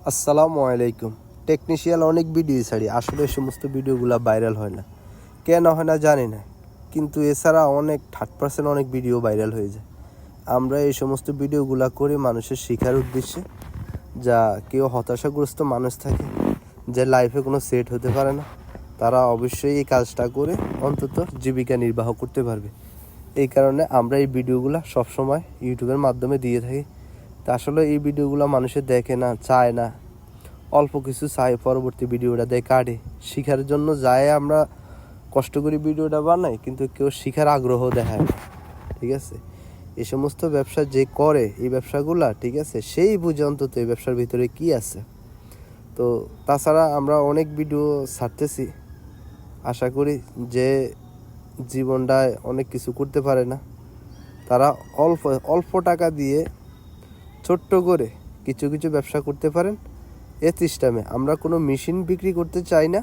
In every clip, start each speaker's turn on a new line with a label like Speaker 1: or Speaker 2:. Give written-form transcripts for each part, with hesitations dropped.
Speaker 1: আসসালামু আলাইকুম। টেকনিশিয়াল অনেক ভিডিও ছাড়ি, আসলে এই সমস্ত ভিডিওগুলো ভাইরাল হয় না। কেন হয় না জানি না, কিন্তু এছাড়া অনেক 30% অনেক ভিডিও ভাইরাল হয়ে যায়। আমরা এই সমস্ত ভিডিওগুলো করি মানুষের শেখার উদ্দেশ্যে। যা কেউ হতাশাগ্রস্ত মানুষ থাকে, যে লাইফে কোনো সেট হতে পারে না, তারা অবশ্যই এই কাজটা করে অন্তত জীবিকা নির্বাহ করতে পারবে। এই কারণে আমরা এই ভিডিওগুলো সবসময় ইউটিউবের মাধ্যমে দিয়ে থাকি। তা আসলে এই ভিডিওগুলো মানুষের দেখে না, চায় না, অল্প কিছু চায়, পরবর্তী ভিডিওটা দেয় কাটে। শিখার জন্য যায় আমরা কষ্ট করে ভিডিওটা বানাই, কিন্তু কেউ শিখার আগ্রহ দেখায় না। ঠিক আছে, এই সমস্ত ব্যবসা যে করে এই ব্যবসাগুলা, ঠিক আছে, সেই বুঝে অন্তত এই ব্যবসার ভিতরে কি আছে। তো তাছাড়া আমরা অনেক ভিডিও ছাড়তেছি, আশা করি যে জীবনটায় অনেক কিছু করতে পারে না, তারা অল্প অল্প টাকা দিয়ে ছোট্ট করে কিছু কিছু ব্যবসা করতে পারেন। এ সিস্টেমে আমরা কোনো মেশিন বিক্রি করতে চাই না,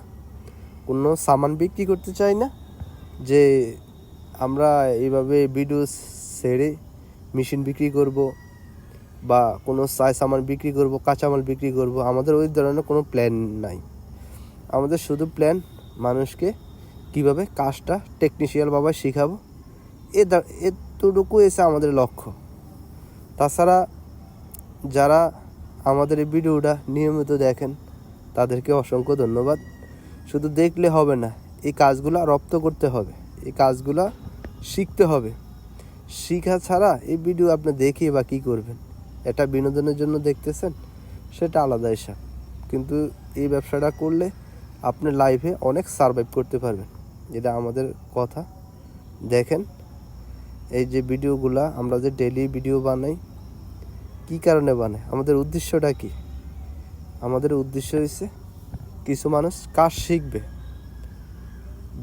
Speaker 1: কোনো সামান বিক্রি করতে চাই না যে আমরা এইভাবে ভিডিও ছেড়ে মেশিন বিক্রি করব বা কোনো সামান বিক্রি করব, কাঁচামাল বিক্রি করব। আমাদের ওই ধরনের কোনো প্ল্যান নাই। আমাদের শুধু প্ল্যান মানুষকে কিভাবে কাজটা টেকনিশিয়ালভাবে শেখাবো, এতটুকু এসে আমাদের লক্ষ্য। তাছাড়া যারা আমাদের এই ভিডিওটা নিয়মিত দেখেন তাদেরকে অসংখ্য ধন্যবাদ। শুধু দেখলে হবে না, এই কাজগুলো রপ্ত করতে হবে, এই কাজগুলো শিখতে হবে। শিখা ছাড়া এই ভিডিও আপনি দেখিয়ে বা কী করবেন? এটা বিনোদনের জন্য দেখতেছেন, সেটা আলাদা হিসাব, কিন্তু এই ব্যবসাটা করলে আপনি লাইফে অনেক সারভাইভ করতে পারবেন। এটা আমাদের কথা। দেখেন এই যে ভিডিওগুলা আমরা যে ডেইলি ভিডিও বানাই, কী কারণে বানাই, আমাদের উদ্দেশ্যটা কি? আমাদের উদ্দেশ্য হচ্ছে কিছু মানুষ কাজ শিখবে।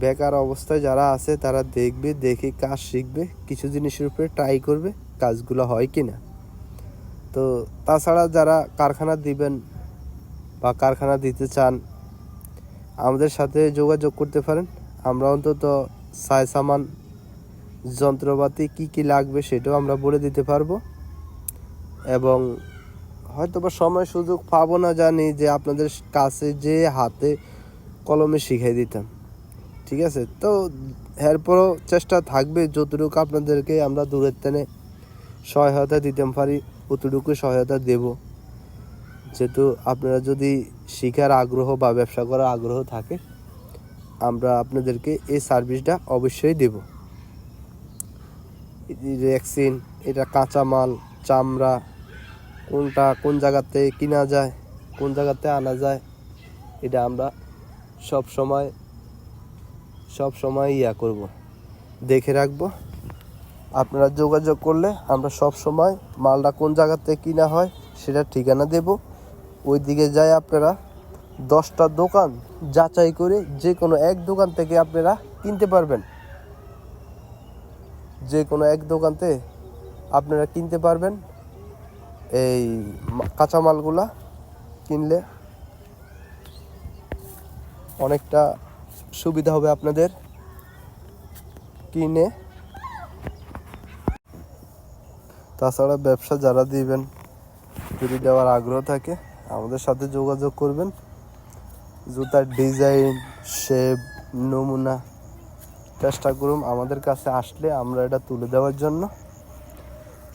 Speaker 1: বেকার অবস্থায় যারা আছে তারা দেখবে, দেখে কাজ শিখবে, কিছু জিনিসের উপরে ট্রাই করবে কাজগুলো হয় কি না। তো তাছাড়া যারা কারখানা দিবেন বা কারখানা দিতে চান, আমাদের সাথে যোগাযোগ করতে পারেন। আমরা অন্তত সামান যন্ত্রপাতি কি কি লাগবে সেটাও আমরা বলে দিতে পারবো, এবং হয়তো বা সময় সুযোগ পাবো না জানি যে আপনাদের কাছে যে হাতে কলমে শিখিয়ে দিতাম। ঠিক আছে, তো এরপরও চেষ্টা থাকবে যতটুকু আপনাদেরকে আমরা দূরের টেনে সহায়তা দিতে পারি অতটুকু সহায়তা দেব। যেহেতু আপনারা যদি শিখার আগ্রহ বা ব্যবসা করার আগ্রহ থাকে, আমরা আপনাদেরকে এই সার্ভিসটা অবশ্যই দেব। ভ্যাকসিন, এটা কাঁচামাল, চামড়া, কোনটা কোন জায়গাতে কিনা যায়, কোন জায়গাতে আনা যায়, এটা আমরা সব সময় করব, দেখে রাখবো। আপনারা যোগাযোগ করলে আমরা সব সময় মালটা কোন জায়গাতে কিনা হয় সেটা ঠিকানা দেব। ওই দিকে যাই আপনারা 10টা দোকান যাচাই করে যে কোনো এক দোকান থেকে আপনারা কিনতে পারবেন। যে কোনো এক দোকানতে আপনারা কিনতে পারবেন। এই কাঁচামালগুলা কিনলে অনেকটা সুবিধা হবে আপনাদের কিনে। তাছাড়া ব্যবসা যারা দিবেন, যদি দেওয়ার আগ্রহ থাকে আমাদের সাথে যোগাযোগ করবেন। জুতার ডিজাইন, শেপ, নমুনা চেষ্টা করুন আমাদের কাছে আসলে আমরা এটা তুলে দেওয়ার জন্য।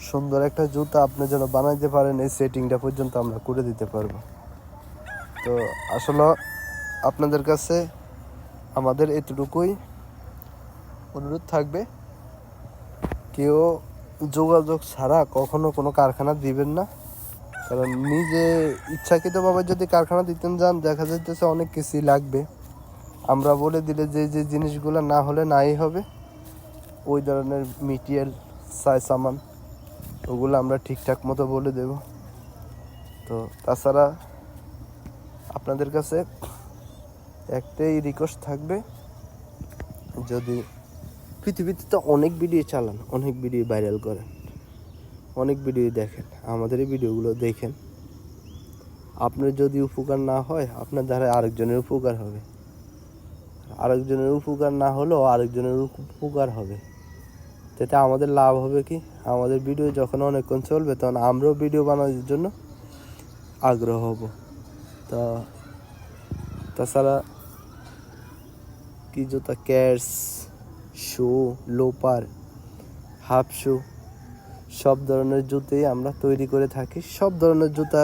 Speaker 1: সুন্দর একটা জুতা আপনি যেন বানাইতে পারেন, এই সেটিংটা পর্যন্ত আমরা করে দিতে পারবো। তো আসলে আপনাদের কাছে আমাদের এতটুকুই অনুরোধ থাকবে, কেউ যোগাযোগ ছাড়া কখনো কোনো কারখানা দিবেন না। কারণ নিজে ইচ্ছাকৃতভাবে যদি কারখানা দিতেন যান, দেখা যাইতেছে অনেক কিছুই লাগবে। আমরা বলে দিলে যে যে জিনিসগুলো না হলে নাই হবে, ওই ধরনের মেটেরিয়াল, সামান, ওগুলো আমরা ঠিকঠাক মতো বলে দেব। তো তাছাড়া আপনাদের কাছে একটাই রিকোয়েস্ট থাকবে, যদি পৃথিবীতে তো অনেক ভিডিও চালান, অনেক ভিডিও ভাইরাল করেন, অনেক ভিডিও দেখেন, আমাদের এই ভিডিওগুলো দেখেন। আপনার যদি উপকার না হয়, আপনার দ্বারা আরেকজনের উপকার হবে, আরেকজনের উপকার না হলেও আরেকজনের উপকার হবে। তাতে আমাদের লাভ হবে কি, আমাদের ভিডিও যখন অনেকক্ষণ চলবে তখন আমরাও ভিডিও বানানোর জন্য আগ্রহ হব। তাছাড়া কি জুতা, ক্যাটস, শু, লোপার, হাফ শু, সব ধরনের জুতোই আমরা তৈরি করে থাকি। সব ধরনের জুতা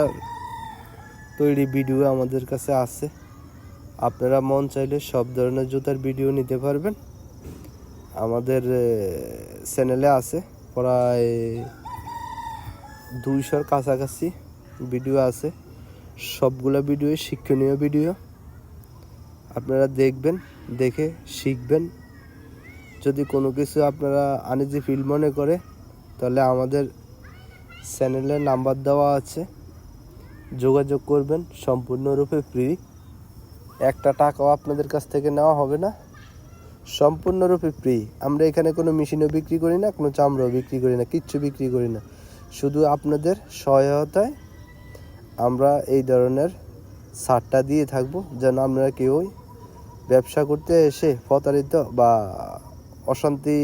Speaker 1: তৈরি ভিডিও আমাদের কাছে আছে। আপনারা মন চাইলে সব ধরনের জুতার ভিডিও নিতে পারবেন। আমাদের চ্যানেলে আছে প্রায় 200-র কাছাকাছি ভিডিও আছে। সবগুলো ভিডিও শিক্ষণীয় ভিডিও। আপনারা দেখবেন, দেখে শিখবেন। যদি কোনো কিছু আপনারা আনইজি ফিল মনে করে তাহলে আমাদের চ্যানেলে নাম্বার দেওয়া আছে, যোগাযোগ করবেন। সম্পূর্ণরূপে ফ্রি, একটা টাকাও আপনাদের কাছ থেকে নেওয়া হবে না, সম্পূর্ণরূপে ফ্রি। আমরা এখানে কোনো মেশিনও বিক্রি করি না, কোনো চামড়াও বিক্রি করি না, কিচ্ছু বিক্রি করি না। শুধু আপনাদের সহায়তায় আমরা এই ধরনের ছাড়টা দিয়ে থাকবো, যেন আপনারা কেউই ব্যবসা করতে এসে প্রতারিত বা অশান্তি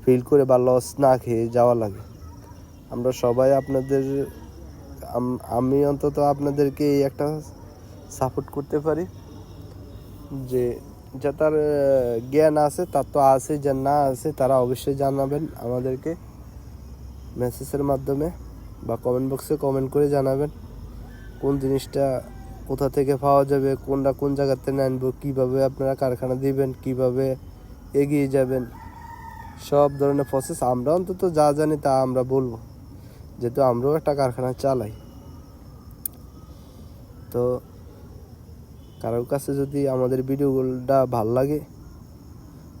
Speaker 1: ফিল করে বা লস না খেয়ে যাওয়া লাগে। আমরা সবাই আপনাদের, আমি অন্তত আপনাদেরকে এই একটা সাপোর্ট করতে পারি যে যা তার জ্ঞান আছে, তার তো আছে, যা না আছে তারা অবশ্যই জানাবেন আমাদেরকে মেসেজের মাধ্যমে বা কমেন্ট বক্সে কমেন্ট করে জানাবেন কোন জিনিসটা কোথা থেকে পাওয়া যাবে, কোনটা কোন জায়গাতে আনবো, কীভাবে আপনারা কারখানা দিবেন, কিভাবে এগিয়ে যাবেন, সব ধরনের প্রসেস আমরা অন্তত যা জানি তা আমরা বলবো, যেহেতু আমরাও একটা কারখানা চালাই। তো কারোর কাছে যদি আমাদের ভিডিওগুলোটা ভালো লাগে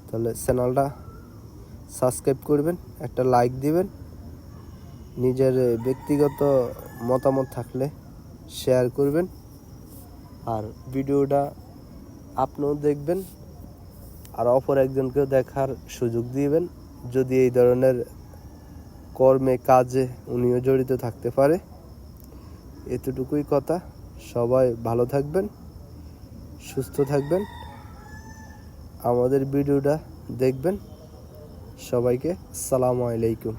Speaker 1: তাহলে চ্যানেলটা সাবস্ক্রাইব করবেন, একটা লাইক দিবেন, নিজের ব্যক্তিগত মতামত থাকলে শেয়ার করবেন, আর ভিডিওটা আপনিও দেখবেন আর অপর একজনকেও দেখার সুযোগ দিবেন, যদি এই ধরনের কর্মে কাজে উনিও জড়িত থাকতে পারে। এতটুকুই কথা। সবাই ভালো থাকবেন, সুস্থ থাকবেন, আমাদের ভিডিওটা দেখবেন। সবাইকে আসসালামু আলাইকুম।